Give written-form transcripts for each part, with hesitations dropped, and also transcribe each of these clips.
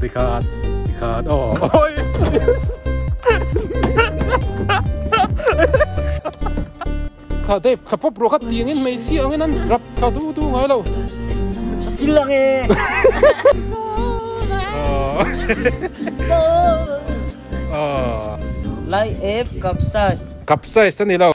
thì khát ôi khá đây khá bóp rồi khá tiếng in mấy chiếc anh ăn rập khá tu ngay lâu Bilang eh. Lai ép cặp sai sân đi đâu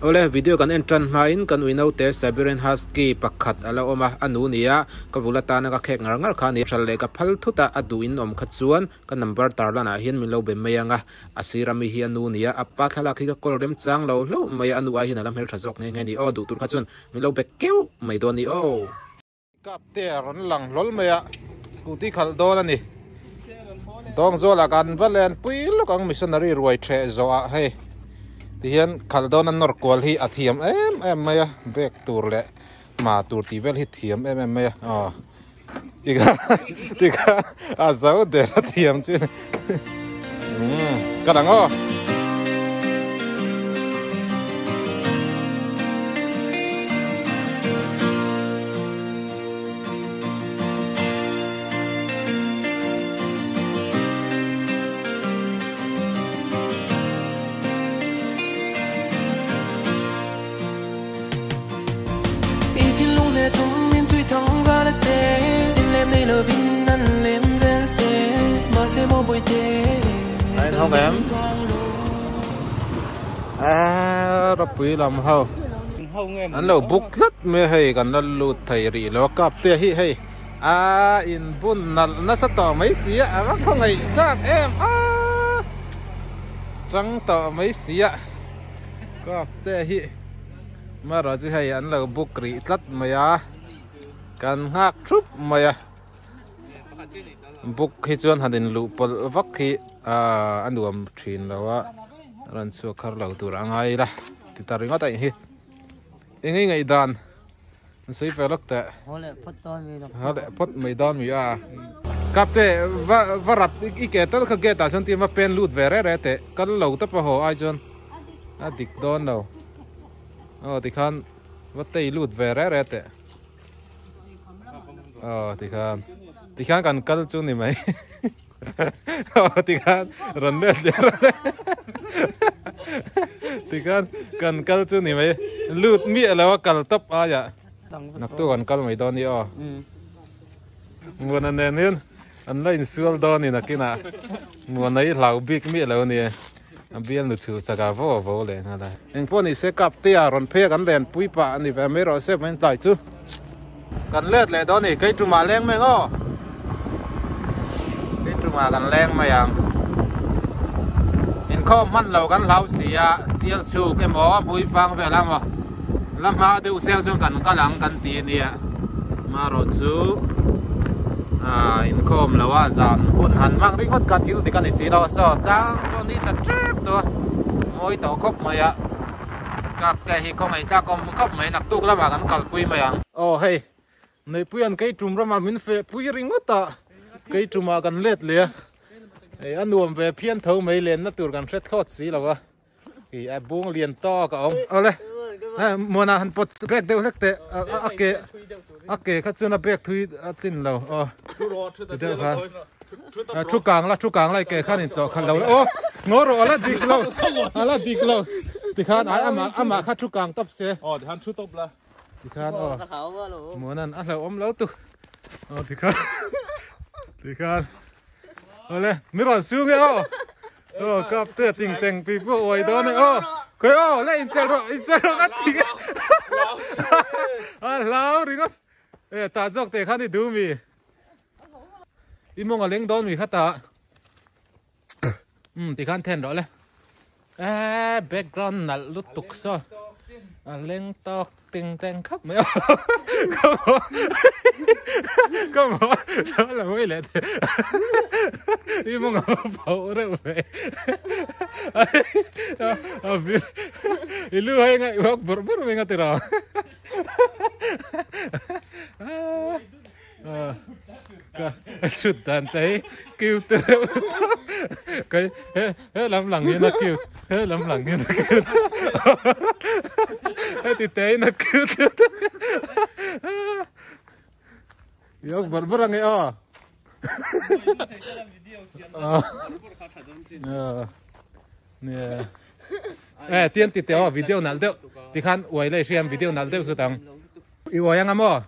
ole video kan entran main kan winau te Siberian Husky pakhat ala oma anu nia ka vulata na ka khek ngar khani challe ka phalthuta aduin om khachuan ka number tarlana hian milo be mayanga asirami hi anu nia appa khala khi ka kolrem chang lo maya anu a hin alam hel thajok nge ni o du tur khachun milo be keu mai do ni o Kàpte-A ron lang lol maya scooty khal do la ni dong zo la kan valen pui lo kang missionary ruai the zo a he hian khaldon an nor kwal hi athiam em maya bek tur le ma tur ti vel hi thiam em maya tika azau de athiam chin kadango anh không em rapui làm hao anh lâu bục rất mê hay gần nó lụt thầy rì lo Kàpte-A hi hay in bun nó sẽ tỏ mấy xí ạ bác không ngày khác em trắng tỏ mấy xí ạ Kàpte-A hi mà rồi chứ hay anh lâu bục rì rất mày cần ngạc chút mày buk hi chuan hadin lu pol vak hi anuam thin lawa ran chu khar lo tur angai la ti taringa tai hi engai ngai dan sei felak ta hole pot maidan mi a Kàpte varat iketal kha geta chan ti ma pen lut vere re te kal lo ta pa ho ai chon adik don lo ti khan watei lut vere re te thì khán cần cắt chút này mấy thì khán rần lên thì khán cần cắt chút này mấy lụt mía là cắt tấp à dạ nặc tu cần cắt mấy đòn đi muốn anh nên anh lấy suol đòn này nè kia nè muốn lấy lau big mía lau nè anh biết được chú sa cà vô lên hả đây anh phụ này sẽ Kàpte-A ron phe gắn đèn pui pa này về mấy rồi sẽ bên tay chú cần lết lại đó này cây trùm mà lên mấy ngô mà gần leng mày in khom man lâu gần lâu xì xiên su cái mỏ mũi vang về làm mà đều xem trong gần cái lăng gần tiền nè mà rồi chú in khom lâu dàn hôn hẳn mang rinh hót cả thiếu thì cái này xí đâu sao đang con đi thật trip thôi mỗi tàu khóc mày Kàpte-A hi không ai cha con khóc mày nặc tu cái mà gần cào pui mày hey này pui ăn cái trùm ra mà mình phải pui rinh hót ta cái trùm mà gần lết lìa anh nuông về phiên thấu mấy lên nó tưởng gần rất thốt xí là vâng thì ai buông liền to cả ông đây mua nào hắn bật bẹt đều hết tệ ok các chuyện là bẹt thui tin lâu được hả chú càng lại kể khăn to khăn lâu ngó rồi là đi lâu thì khăn amah khát chú càng tấp xe thì hắn chú tấp là thì khăn mua nan ăn lâu ôm lâu tu thì khăn ole miron xuống nghe Kàpte-A ting teng people oi đó này coi lấy in chơi rồi ngắt thì Hlawl ring á ta dọc te khăn đi du mi imong aleng don mi khata thì khăn then rồi lấy background nal lut tuk so aleng tok ting teng khắp mấy come on sao là mới lẹ đi mua ngọc phẫu đấy vậy ilu hay ngay waktu berburu ngay tira cái sụt đàn thấy kêu từ cái hết lắm lằng như nó kêu hết lắm lằng như nó kêu hết thì té nó kêu yêu vật vật rằng ấy nè tiên thì theo video nào đâu thì khán quay lại xem video nào đâu sự tăng yêu ai ngắm à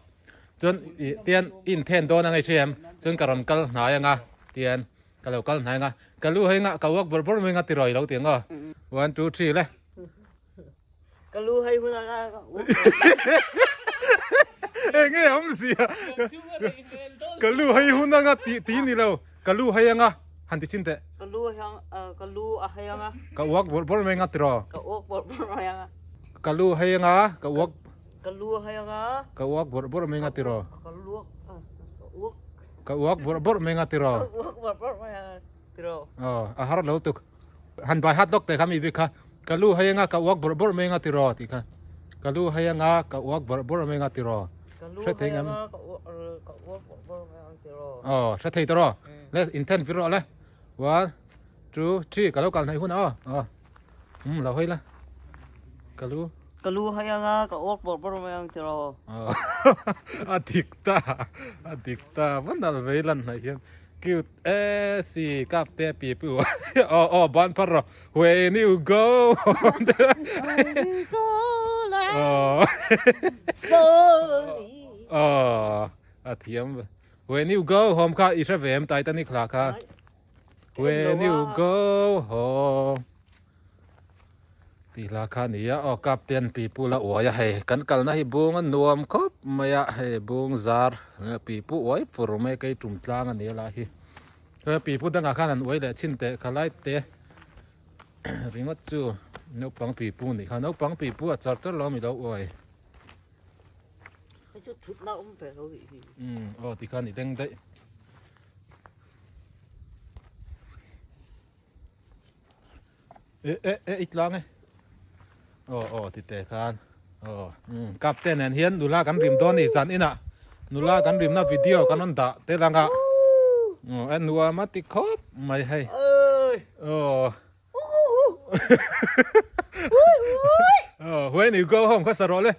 chun tiên in ten đô năng xem chun karon kal nai nga tiên kalau kal nai nga kalu hai nga kawak berbor menga tiroi lau tiếng à 1 2 3 le kalu hai hun nga nghe không gì à kalu hai hun nga tí ni lau kalu hai nga han ti chin te kalu hai nga kawak berbor menga tiro kawak berbor nga kalu hai nga kawak kalu hai nga kawak berbor menga tiro kawak kawak berbor menga tiro ahar lau tuk han bai hat lok te kami bika kalu hai nga kawak berbor menga tiro ti kha kalu hai nga kawak berbor menga tiro hrethiam kawak berbor menga tiro hrethiam tiro le intent viro le 1 2 3 kalau kal nai hun lau hai la kalu hai nga kawak berbor menga tiro adikta vandal veilan nai hian cute si Kàpte-A people ban par when you go hrethiam when you go home kha isha vem tai tani khla kha when you go home thì là khá nia Kàpte-A people là ủa hay cắn cắn na hi buông anh nuông khóc mày hay buông zar people ủa phur mấy cái trùng tlang anh nia là hi people đang khá anh ủa để chín tệ khá lại tệ vì ngất chú Naupang people này khá Naupang people chặt chặt lo mi đâu ủa cái chút chút nào cũng phải thôi thì khá này đeng đấy ít lang ấy thì tệ khan Kàpte-A hian nula kan rim don ni chan ina nula kan rim na video kan on da te langa en nuwa ma ti khop mai hay when you go home ka sarole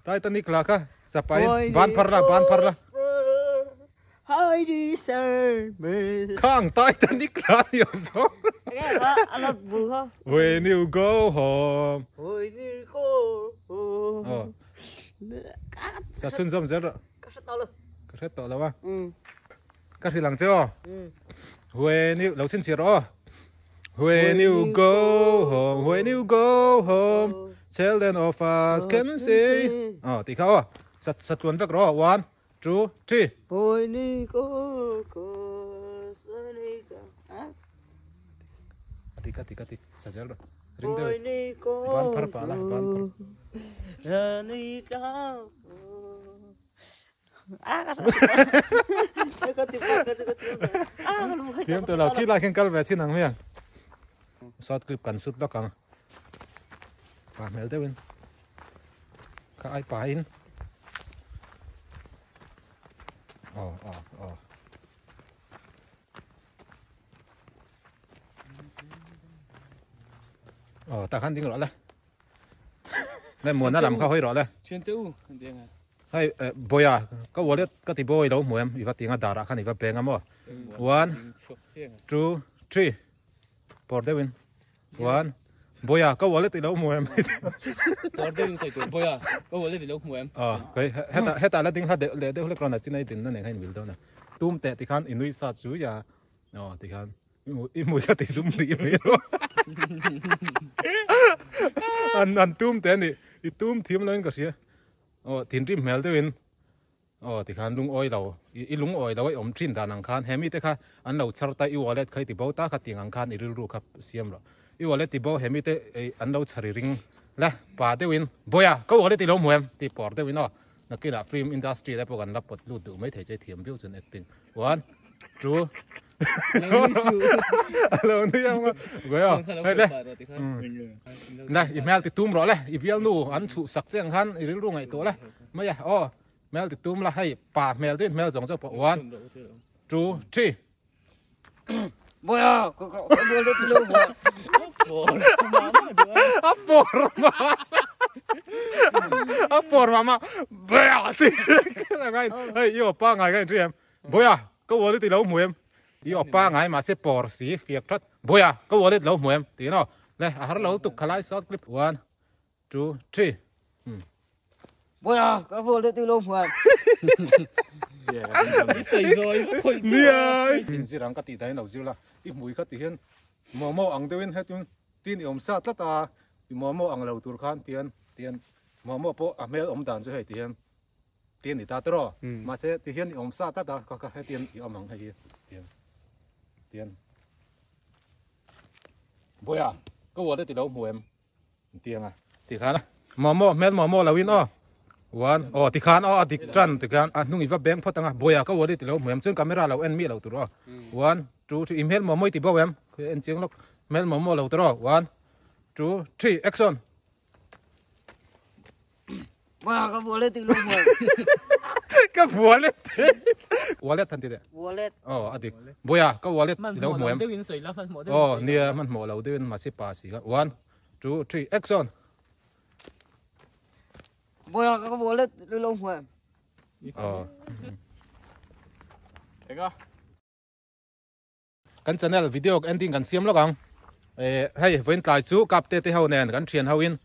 tai tanik la ka sapai ban parla hai đi service khang tai tanik la yo so alag buha when you go home when you go home sa chun zom zer ka sa lo ka set to la wa ka ri lang cheo when you lo chin chi ro when you go home children of us can see ti khao sa tuan vek ro 1 2 3 when you go tika sa zer ro ring de ban par pa la ban tiêm từ lâu khi lại khen về xin hàng miệng sót clip cần sút đó càng và mèo tới bên các ai phải in ta khăn tiếng rõ lên nên muốn nó làm khó hơi rõ lên hay bồi à có vô liệt có thì bồi đâu mua em ý phát tiếng đào ra khăn ý phát bèn em 1 2 3 bỏ đây bên 1 bồi à có vô liệt thì đâu mua em bỏ đây bên sai tuổi bồi à có vô liệt thì đâu mua em cái hết ta là tiếng hát để đây lúc này trên này tiếng nó này hay nhiều đâu nè tum tệ thì khăn inuit sát chú ya thì khăn im mùi cái thì zoom đi mấy rồi anh tum tệ này tum thiêm lên cái gì thiên rim mèo tới bên thì khăn lung oi đầu lung oi đầu om trin đàn ang khan hemi te kha an lo char ta i wallet khai ti bauta kha tiang ang khan i ru khap siam ro i wallet ti bo hemi te an lo chari ring la pa te win boya ko wallet ti lo muem ti por te win na kila film industry la pogan la pot lu du mai thei che thiam view chen acting 1 2 alo ni yang goyo hay le này email thì tum rồi này email nu anh chủ sắc riêng hắn ý ru ngày tối này mấy à mail thì tum là hay pa mail thì mail giống cho bộ one 2 3 Bôi à, có bôi lên từ lâu rồi. Forma bè thì cái này hey yêu pa ngày cái em bôi à có vô đi lâu mùi em yêu pa ngày mà sẽ por xí phiệt thắt bôi à có vô đi lâu mùi em tí nó này har lâu tục khai short clip 1 2 3 Bôi à, có bôi lên từ lâu rồi. Xảy rồi. Mình sẽ rằng cái tí đấy nào dữ là ít mùi cái tí hen mò ăn tiêu hết luôn tin ông sát tất à mò ăn lâu tur khan tiền mò po à mấy ông đàn cho hay tiền thì ta trò mà sẽ tiền ông sát tất à có cái tiền ông ăn hay tiền bôi à có vô đấy tí đâu mùi em tiền à tí khan à mò là win o one tí khan tí trăn tí khan nung iva bank phát tăng bôi à có vô đấy tí đâu mùi em trên camera lâu en mi lâu tur 1 2 3 email mò tí bao em en chiang lok mail mò lâu tur 1 2 3 action Bôi à, có bôi lên từ lâu rồi. cái wallet wallet thành thế Wallet. adik bôi à có wallet tí đâu mùi em nia mình mò lâu tiêu mà sẽ pass 1 2 3 action Bôi à, có bôi lên từ lâu rồi. Kan channel video ending kan siam lo kang hey voin tlai chu Kàpte-A ho nen kan thian hoin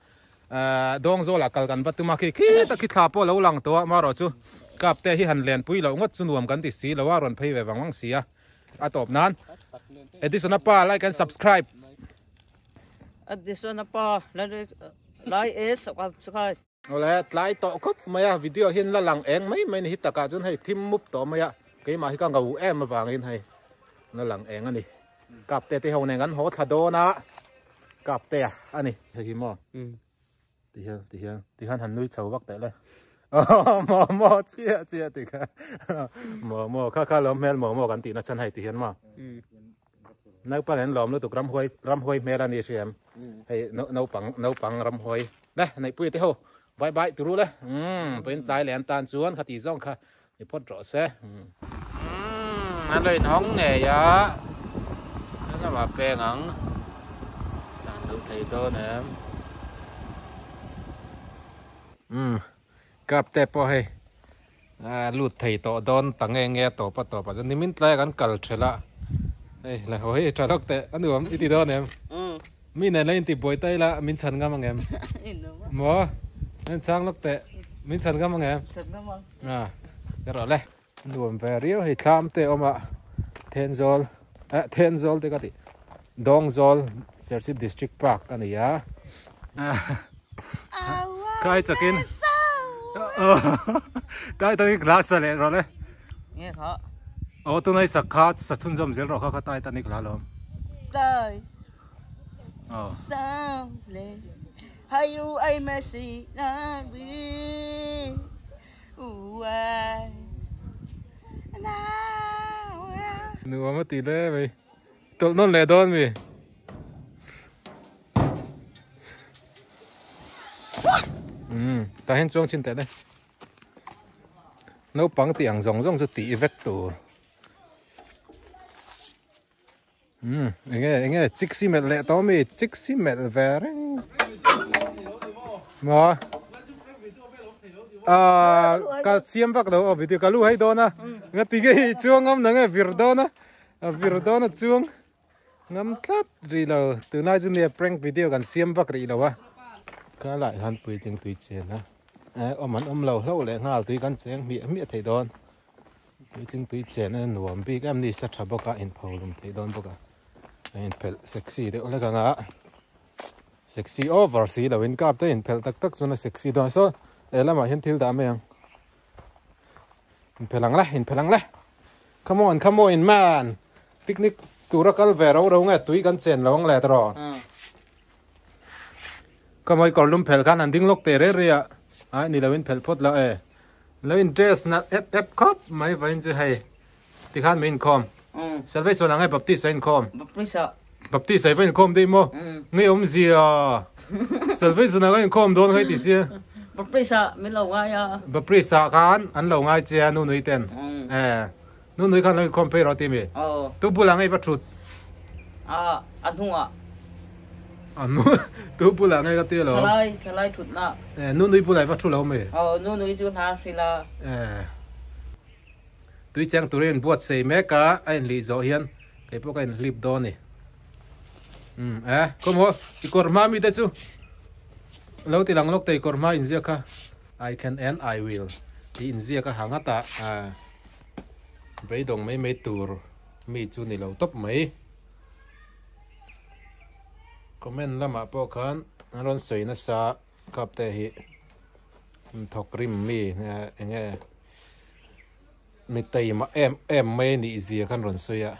dong zo la kal kan batuma ki ta ki tha po lo lang to ma ro chu Kàpte-A hi han len pui lo ngot chu nuam kan ti si lo wa ron phei ve wang sia atop nan edison pa like and subscribe Edison pa like is subscribe. ole tlai to kop maya video hin la lang eng mai ni hitaka chun hey thim mup to maya ke ma hi ka ngau em wangin hay nó lặng eng ani Kàpte-A ho nen kan ho thado na Kàpte-A ani hi mo thì han nuôi chầu bắc tại đây mò chia thì cả mò khá lắm mel mòกันตีนะฉันให้ที่เห็นมานักปั้นล้อมแล้วตุกรำห้อยเมลันนี่ใช่ไหมให้Naupangรำห้อยนะในปุ้ยเที่ยวบายตุรู้เลยเป็นตายแหลนตาลสวนขัดตีซ่องค่ะนี่พอดรอเซ่อันเลยน้องไงยะนั่นมาเป็นงังต่างดูไทยตัวเนี่ยKàpte po hay lụt thầy tổ đón tăng nghe tổ pa cho nên mình lạiกันcẩn thậnละđây là hồi trả lộc tệ ăn được ít đón em mình này lên thì bồi tay la mình chăn ngắm em mò mình sang lộc tệ mình chăn ngắm em cái rồi đây ăn được về riêu hay Kàpte ông ạ ten zol thì cái gì dong zol Sership District Park cái này á khai chắc in cái tao glass này rồi đấy Nghe khó. tụi này sắc khát sắc chun dâm rồi khát tai tao glass luôn Đời sao lên hay ru ai mà xì na bi uai nữa mà tí đấy mày tụi nó lẻ đòn mày ta hiện chuang trên đây Naupang tiếng rong cho tí vết tủ nghe chích xí mệt lẹ to mày chích xí mệt về đấy mà cả xiêm vác đâu ở video cả lu hay đó na nghe tí cái chuang ngâm nè nghe việc đó na chuang ngâm thắt rồi là từ nay cho nên prank video cần xiêm vác rồi đâu à cái lại hắn tùy chừng tùy chén á ôm lâu lẹ ngào tùy căn chén mía thấy đòn tùy chừng tùy chén nên nuông bị cái này sát bọc cả in phâu luôn thấy đòn bọc cả in pel sexy đấy ole cả ngã sexy over xí là in Kàpte in pel tắc cho nó sexy đó so là mà hiện thiếu đam em in pelang lại come on man picnic tura kal ve ro nghe tùy căn chén lâu lẹ rồiก็ไม่ก่อนลุ่มเพลกันอันดิ้งลกเตะเรียนี่เราเป็นเพลพดแล้วแล้วเป็นเดรสนัดเอฟครับไม่ไว้จะให้ที่ข้านไม่อินคอมเซลฟ์ส่วนไหนบัพติสอินคอมบัพติสใส่อินคอมได้มั้งงี้เสียเซลฟ์ส่วนไหนอินคอมโดนให้ติเสียบัพติสไม่เหล่าง่ายบัพติสกันอันเหล่าง่ายเจ้านู่นนี่เต้น nuôi khăn lấy compare rồi tìm gì tu bù lang ấy vật chuột ăn hung à tu bù lang ấy cái tiêu rồi khai chuột na nuôi bù lại vật chuột lâu mày nuôi chú na phi là tuy chẳng tụi anh buat xây mẹ cả anh lý do hiền cái bốc anh lip đó nè có mua cái korma mi đấy chú lâu thì lăng lúc tay korma in ziak ka I can and I will thì in ziak ka hàng ta bây đồng mấy tour mi chú này lâu top mấy comment lama po kan aron soi na sa Kàpte-A thọc rim mi Enge mi tay mà em mấy nị gì kan ron soi à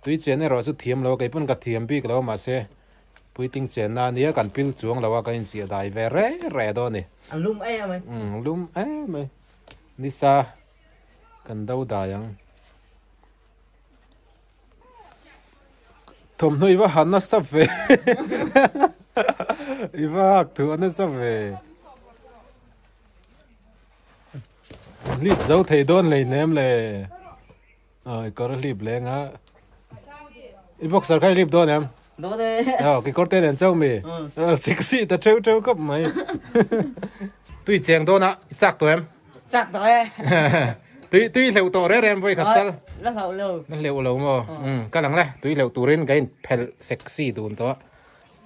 tuy chen này rồi chú thiam lâu cái pun cả thiam bi lâu mà se pui ting chen na nia kan pil chuang lawa ka in sia dai ve re do ni lum ai mày lum mày ni sa kan dau da yang thom noi wa han na sa ve iwa tu na sa ve lip zau thei don lei nem le có lip le nga ibox sar khai lip don em đó đấy cái corte đèn trâu mì sexy ta trâu cấp mày tuy chèn đó nè chắc tụi em chắc rồi tuy liệu tổ đấy em với khát tal nó liệu lâu mà cái lằng này tuy liệu tổ lên cái pel sexy tụi đó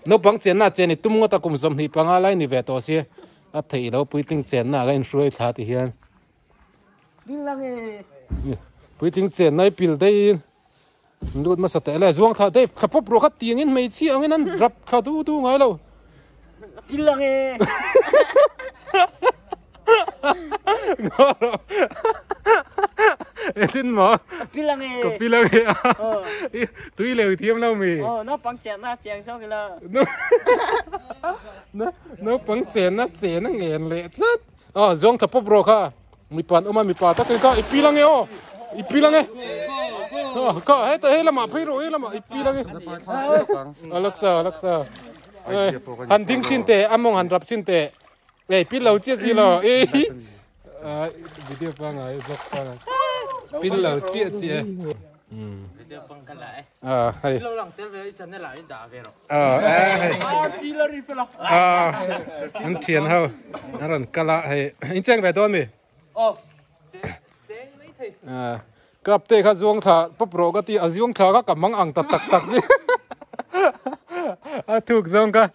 nó bằng chèn na chèn thì tum ngota cùng zoom thì bằng lại ni về tổ xí thấy đâu bui ting chèn na cái suy thà thì hiền bui ting chèn này pil đây nút mà sạch lại zuang khát đây khắp bốc khát tiếng in mấy chi ông ấy rập khát tu ngay lâu pil lang eh tin mà pil lang eh có pil lang tuy liệu thiêm lâu mì nó bằng chèn na chèn sao cái là nó bằng chèn nó nghiền lệ lắm zuang khắp bốc khát mi pan mi pa ta cái pil lang eh pil lang eh có hết tới là mà phải rồi là mà ipi lagi laksa han ding sin te among han rap sin te pil lau chia gì lo video pang ai vlog pang pil lau chia video pang cái lại hay lâu lắm tới với chân này lại đã về rồi xí là đi phải là anh thiền hao anh còn cala hay anh chàng về đón mi Kàpte kha zuang tha popro ka ti aziong tha ka kamang ang tak ji a thuk zong ka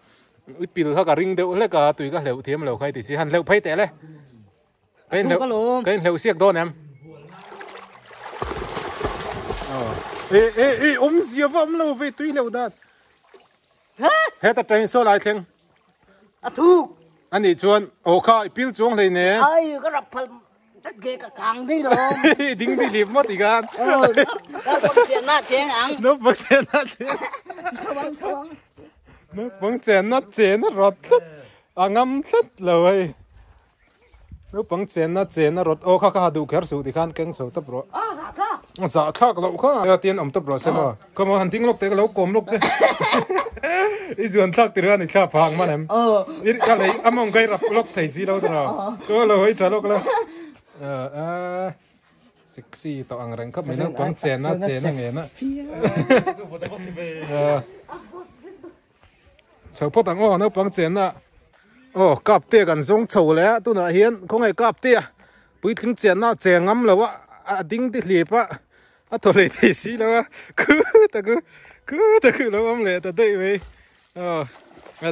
pil kha ka ring deuh le ka tui ka hleu thiam lo khai ti si han hleu phai te le cái hleu siak don em zia vam lo ve tui hleu dat he ta train so lai theng a thuk ani chuan kha pil chuang le ne ai cái rập phal tất ghê cả càng đi rồi đinh đi liệp mất thì gan nó bằng chèn na chèn ăn nó bằng chèn na chèn nó bằng chèn na chèn nó rót ngâm rất rồi nó bằng chèn na rót khá đủ khéo số thì khan keng số tập rồi dạ khác lâu khá tiền ông tập rồi xem mà có mà hành tinh lúc tới cái lâu cồm lúc chứ ý chuẩn thắc từ ra này khá phang mà em ý cái này ông gây rập lúc thấy gì đâu rồi có lâu ấy trả lúc lâu sexy tao ăn răng cấp mấy nó bằng chèn na nghe na chầu pot ang nó bằng chèn na Kàpte kan zong chầu lẽ tu na hiền không ai Kàpte bui thing chèn na chèn ngắm lâu á ding ti liệp á thôi lấy thì xí lâu cứ lâu âm lẽ ta đây vậy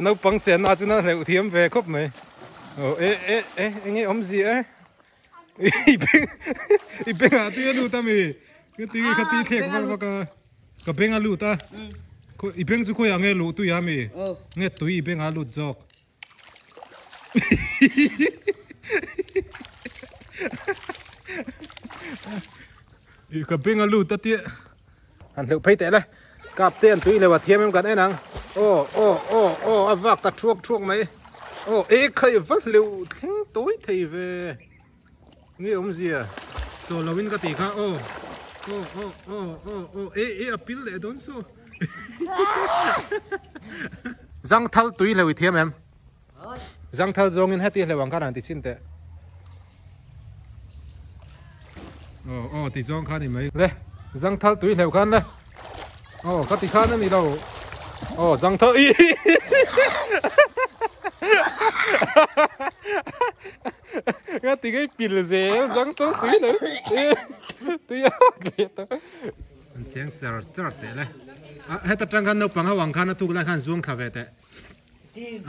nó bằng chèn na cho nó liệu thiêm về cốc mày nghe ông gì ấy ibeng atu lu ta mi cái tí thek vào cái beng alu ta ibeng chu khoi ange lu tu ya mi nghe tu ibeng alu jok cái beng alu ta ti han leu phai te le Kàpte tu le wa thiam em kan enang avak ta thuốc mai khai vắt leu thing tối thei về nghe ông gì à cho lâu in cái gì khác apil để đón số răng thal túi là thiêm em răng thal zong in hết tiền là bằng cái nào thì xin tệ thì trong khăn thì mấy đây răng thal túi lều khăn đây các tí khăn này đâu răng thal y cái tí cái pin dễ răng thal túi đấy túi anh chàng chở thế này hết trăng khăn Naupang ha wang khăn nó thu lại khăn zuông khá về thế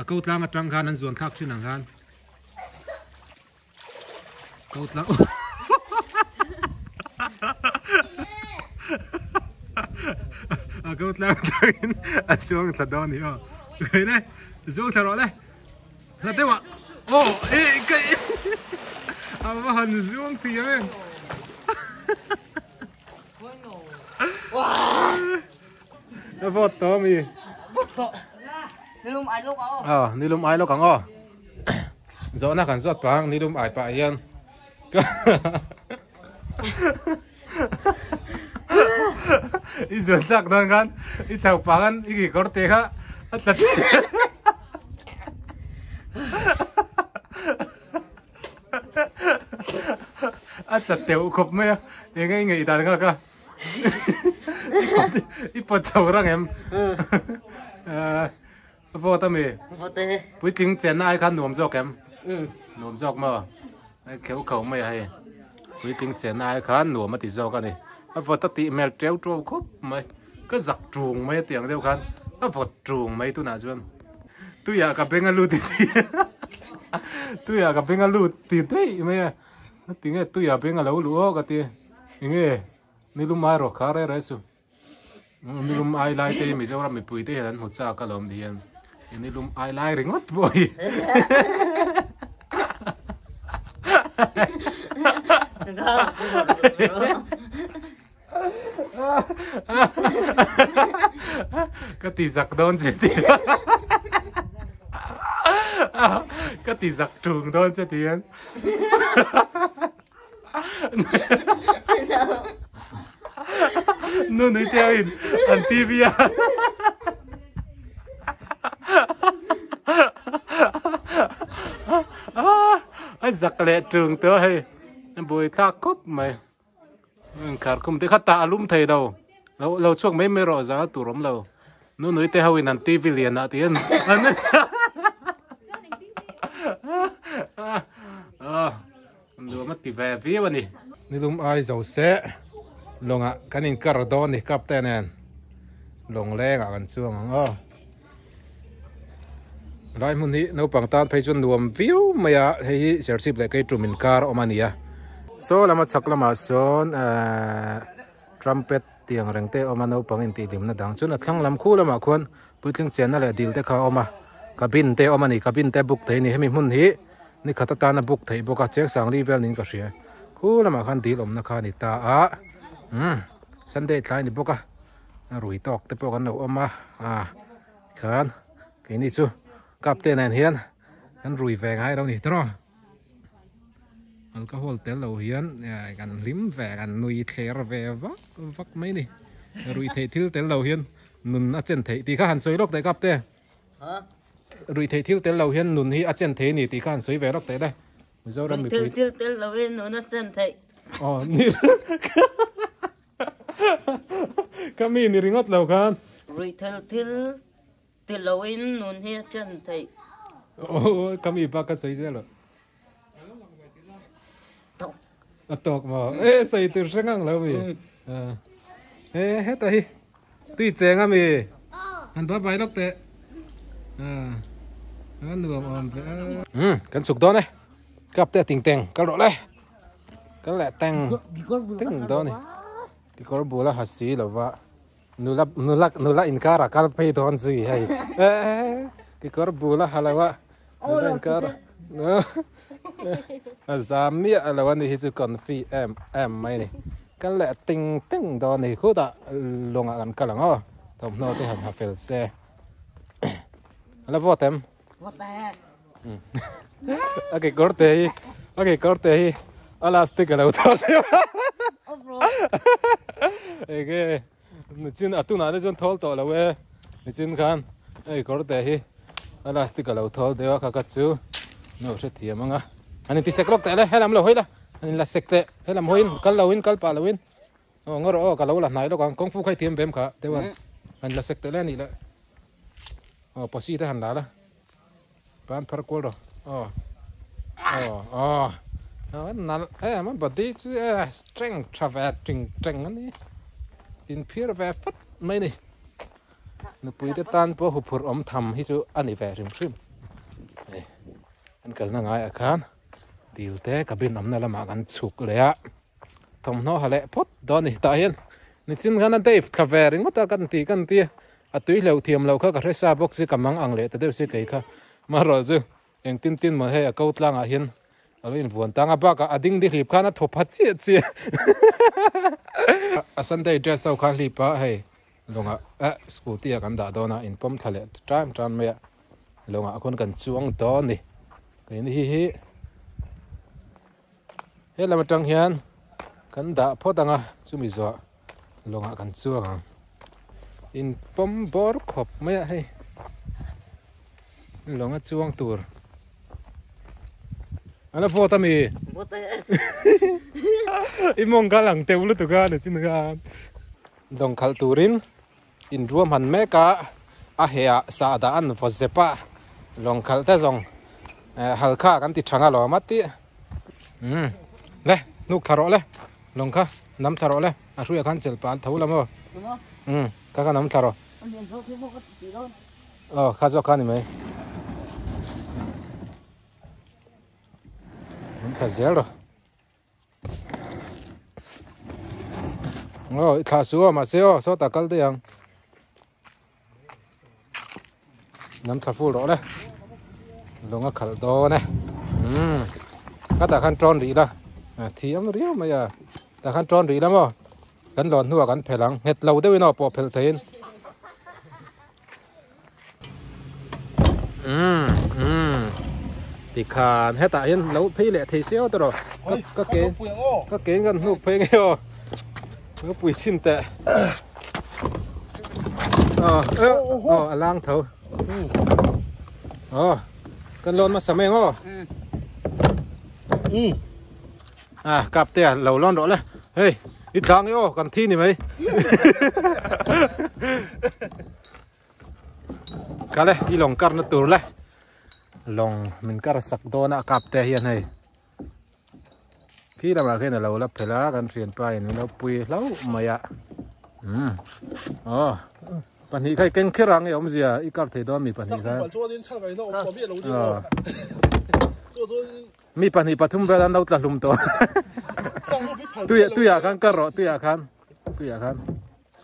câu lang trăng khăn anh zuông khác chứ nàng khăn câu lang câu lang trăng anh zuông thật đó nhỉ cái này zuông thật đó đây là thế ạ cái mà hắn zuông thì em nó vót to mi ni lum ai lúc ni lum ai lo kang zo na kan zot pang ni lum ai pa hian i zo sak don kan i chau pangan i ki korte kha atlat atlat teu khop me ngai ngai dan ka ít chầu răng em vô tâm mì bữa kính chén ai khăn nuông dọc em nuông dọc mà ai kéo khẩu mày hay bữa kính chén ai khăn nuông mà thì dọc cái này vô tất tị mèo treo trâu khúc mày cứ giặc truồng mấy tiếng đeo khăn vô truồng mấy tu nào chưa tu ya gặp bên alu thì tu ya gặp bên alu thì thế mày tiếng nghe tu ya bên alu lúa cái tiếng nghe ni lum ai rồi khá đấy su ni lum ai lai te mi zora mi pui te han hot cha ka lom dian ni lum ai lai ringot boy cái tí giặc đón chết đi cái tí giặc trường đón chết đi nó nói theo in anh TV à anh giặc lệ trường tớ hay bùi tha cúp mày khát không thấy khát tạ lum thầy đâu lâu chuộc mấy mấy rõ giá tủ rắm lâu nó nói theo in anh TV liền à tiền đùa mất thì về phía bên này ni lum ai giàu sẽ long à cái này Arawn này Kàpte-A long leng à kan chuang lại muốn đi Naupang tan phải chun nuông view maya hay sership lại cái trumin car omania so lama chak lama son trumpet tiang rengte oma Naupang in ti lim na dang chun athlang lam khu lama khon puitling chen na le dil te kha oma cabin te omani cabin te book thei ni hemi mun hi ni khata ta na book thei boka check sang level nin ka hria khu lama khan dil om na kha ni ta a Sunday thlai ni boka rui tok te pawh kan lo oma khan cái ni chu Kàpte-A hian kan rui ve ngai đâu ni tro alcohol tel lo hian kan lim ve kan nui thler ve vak mai ni rui thei thil tel lo hian nun a chen thei ti kha han soi lok te Kàpte rui thei thil tel lo hian nun hi a chen thei ni ti kha han soi ve lok te đây zo ram mi pui thil tel lo hian nun a chen thei ni kami ni ringot lo khan rui thil lo hian nun hi a chen thei kami ba ka soi zelo tok mà soi từ sáng ngang lâu mi hết rồi tuy chèn à mi anh bye bye lốc tệ anh nuông om cái sục đó này Kàpte-A ting teng cái đó này cái lẹ teng ting đó này cái con bùa là hạt xí là vợ nula inkara kal pay don gì hay cái con bùa là hala vợ nula inkara zamia làวันนี้ที่จะ confirm em mấy này cái lẹ ting ting đó này khu đã long ăn cái lằng thông nó thì hẳn hạp phèn xe là vót em cái corte elastic là uthao cái nãy atu na chon thol to la we nichin khan corte hi elastic là uthao dewa kha ka chu no hrethiam anga ani ti seklok ta la helam lo hoila anh là sạch tệ thế làm hoin cắt lawin cắt pa lawin ngor cả lâu là này đó còn công phu khai thiam bém cả thế mà anh là sạch tệ lên đi lại posi thế hẳn đã là ban par qual rồi nãy mà bật đi strength travel chỉnh anh đi in pier về phát mấy này nó bùi để tan po hụp hụp thầm hi chú anh về rim anh cần ngay akan điều thế cả bên này là mà ăn chukเลยอะthầm nó hale pot đó này ta hian nên xin gan anh Dave cà về ngót taกันตีtúi lâu thiềm lâu khác cái sa box cái măng ăn lệ ta đều sẽ cái khác mà rồi chứ em tin mà hay câu lang à hian ở đây vườn tăng bác à đinh đi hiệp khá nó thộp phát chia Sunday dress sau khá hiệp á hay long à scooty kan đã đó na in pom thale tram mẹ long con cần chuang đó nè cái này hi hết là một trang hiền kan đã phốt tăng chú mi zo long kan chuang in pom bor khop mẹ hay long chuang tur anh phô ta mi imong ka lang teu lu tu ka ne chin ka dong khal turin in ruam han me ka a hea sa da an fo zepa long khal ta zong halkha kan ti thanga lo mati le nuk tharo le long kha nam tharo le a ru ya kan chel pa thau la mo ka nam tharo kha zo ka ni mai thật dễ rồi thả xuống mà xíu số ta cắt đi ăn nắm thả phu đó đấy lồng khẩn đó này các ta khăn tròn rỉ đó thì em riêu mà giờ ta khăn tròn rỉ lắm không gắn lòn hùa gắn phèn lăng hết lâu đấy nó bỏ phèn thấy thì khàn hết tại yên lâu phi lệ thì xéo rồi các kế ngân nụ phi nghe nó bùi xin tệ lang thấu cân lon mà sắm em Kàpte-A lẩu lon đó này hey ít tháng ấy cần thi này mấy cái này đi lòng cắt nó tủi này long mình cắt sặc đó na Kàpte-A hiền này khi làm cái này lâu lắm phải là cần chuyển bài nó bùi lâu mày ạ bạn thì cái kênh kia rằng ấy ông gì à ít cắt thì đó mình bạn thì cái mi bạn thì bắt thum về ăn đâu là lùm to tôi à khăn cắt rồi tôi à khăn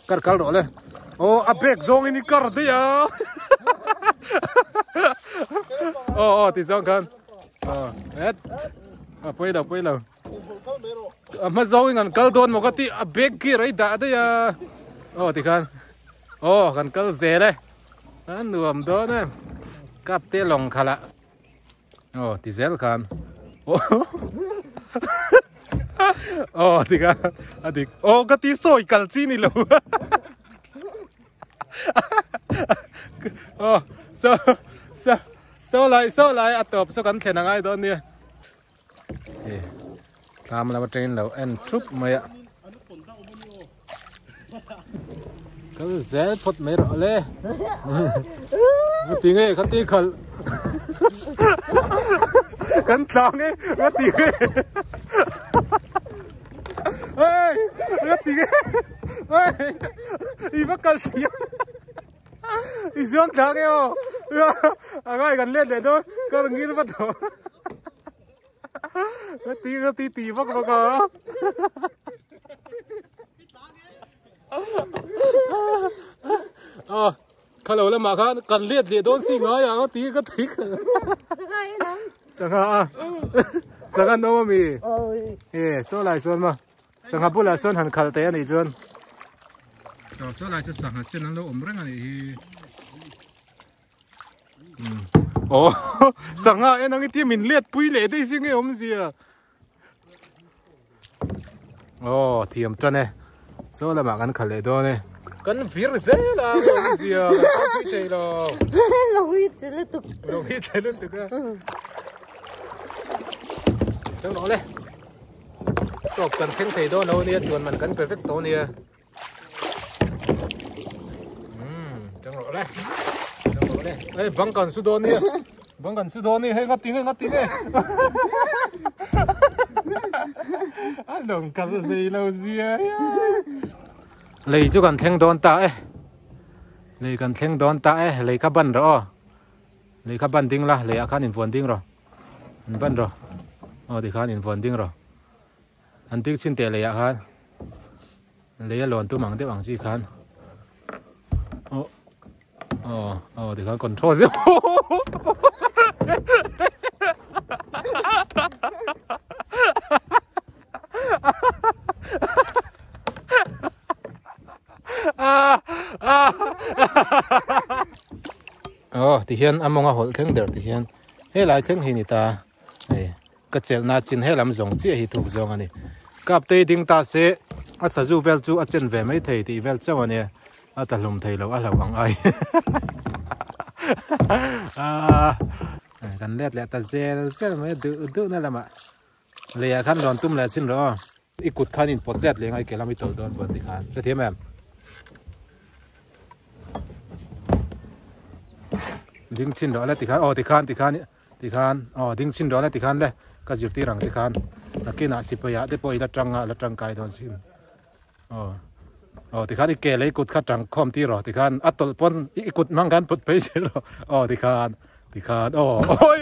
cắt rồi lên apek zong ini cắt đi à thì zong khăn quay đầu mà zong ngan cắt đòn một cái tí apek kia rồi đã đấy à thì khăn kan cắt dễ đấy nuông đó nè Kàpte-A long khala thì dễ khăn thì kan adik cái tí soi cắt chi ni lo so lại atop so kan thena ngai don ni tham la train lo en trup maya cái dễ phật mấy rõ lê tí nghe kan tí khal kan tang ấy cái tí nghe cái tí nghe i bắt cal chi i dương tang ấy ngay gần lên để thôi cái nghĩ nó bắt đầu cái tí bắt vào khai lâu là mà khá cần liệt liệt đốn xì ngói à có tí sang ăn đâu mà mì số lại xuân mà sang hấp là xuân hẳn Kàpte-A này xuân số lại sẽ sang hạt sen nó ổn rất là này sang à em đang cái tiêm mình liệt bùi lệ đây xin nghe ổn gì à thiềm chân này số là mà ăn Kàpte-A này kan vir dễ là cái gì à cái gì đó lòng hít chơi lên tục á trong đó đây top kan theng thei do no nia chuan man kan perfect to nia chang ro le ei bang kan su do nia hei ngati long kan gì lâu gì lấy cho kan theng don ta e lấy kan theng don ta e lấy ka ban ro lấy ka ban ding la lấy akan in phone ding ro an ban ro thì khan in phone ding ro an tik chin te lấy khan lấy lon tu mang te wang chi khan thì khan control gì thì hian among a hol theng der thì hian he lai theng hi ni ta ei ka chel na chin he lam zong chi hi thuk zong ani Kàpte ding ta se a sa zu vel chu a chen ve mai thei ti vel chaw ani a ta hlum thei lo a lo ang ai kan let le ta zel mai du na lama le khan ron tum le chin ro ikut khan in pot let le ngai ke lam i tol don bon ti khan hrethiam em ding chin đó là thì khan ding chin đó là thì khan le ka zir ti rang chi khan na ke na sipaya de poi la trăng kai don sin thì khan ke le kut kha trăng khom ti ro thì khan atol pon ikut mang kan put pe se ro thì khan oi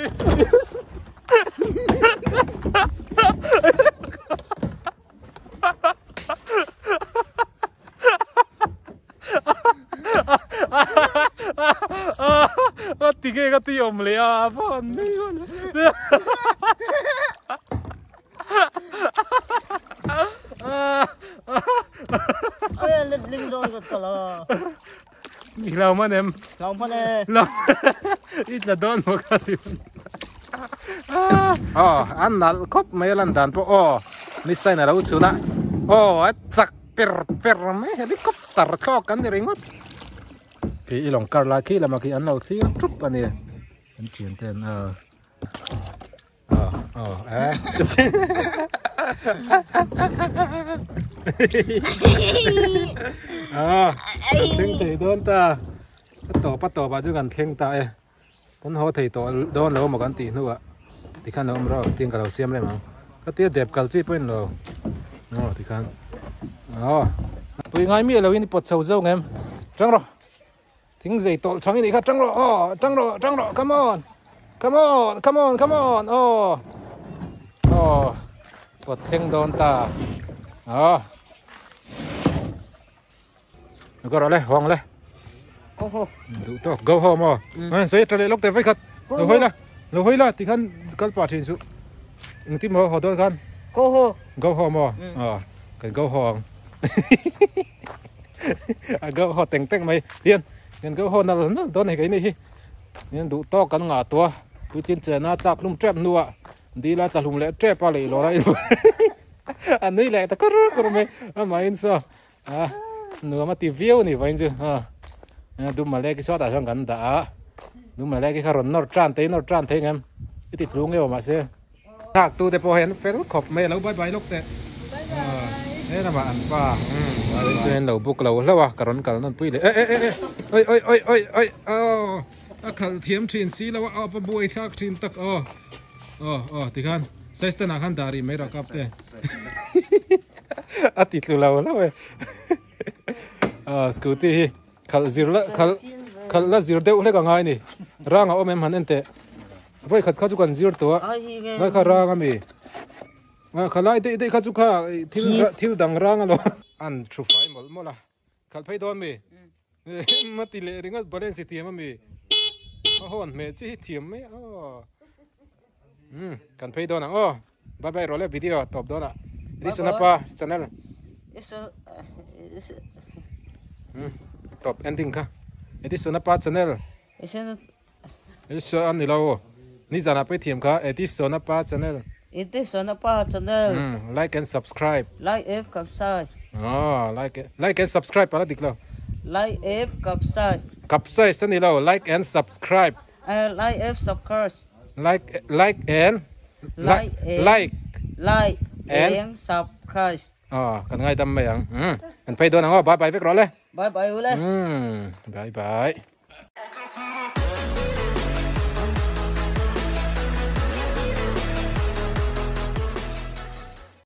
tiga cái tiêu om lea phun đi con ơi linh rồi cái là Hlawl mà em Hlawl mà nè ít là đón một cái gì anh nãy cốp mấy lần đàn po nít say nào đâu chú na chắc per mấy helicopter khó cắn đi ringot cái lòng car là khi là mà cái anh nào thì chút anh này anh chuyển tiền theng thầy đón ta bắt tổ bà chứ gần theng ta ấy con họ thầy tổ đón lâu một cái tỷ nữa thì khăn ông rồi tiền cả đầu xem đây mà cái tiền đẹp cả chi bên rồi thì khăn tôi ngay mi là in bột sầu dâu em trắng rồi thính dậy tổ trắng này khác trắng rồi come on bột theng đón ta có rồi đây hoàng đây đủ to go home mà sẽ trở lại lúc tới với khát lâu hơi là thì khăn cắt bỏ trên xuống tìm họ họ tôi khăn go home cái go home go home teng mày hiền go home nào đó này cái này hiền đủ to cắn ngã tua tôi tin chờ na tạc lum trap nua đi là tạc lum lẽ trap pa lì lo đây anh ấy lại ta có mày mà in sao nửa mà view này vậy chứ đúng mà lấy cái số tài sản gần đã đúng mà lấy cái kharon nor tràn thế em cái tịt luôn nghe mà xe thạc tu để po hen phải lúc khop mày lâu bye lúc thế thế là mà ăn pa trên lầu bục lầu lâu à karon non pui le ơi khal thiam thin si lâu à pa buai thak thin tak thì khan sai sta na khan dari mai ra kap te tịt lâu ấy scooty khal la zir deuh le ka ngai ni ranga om em han ente voi khat kha chu kan zir to ngai kha ranga mi khalai de kha chu kha thil dang ranga lo an thu fai mol mola khal phai don mi mati le ringa balance tiam mi hon me chi thiam me kan phai don bye role video top don this na pa channel top ending ka edit na pa channel edit an ni lo ni jana pe thiam ka edit na pa channel like and subscribe like if capsize like and subscribe para diklo like if capsize capsize ni lo like and subscribe like if subscribe like and subscribe Christ. Kan ngai dam mai ang. Kan phei do na ngo bye bye vek ro le. Bye bye ule. Bye bye.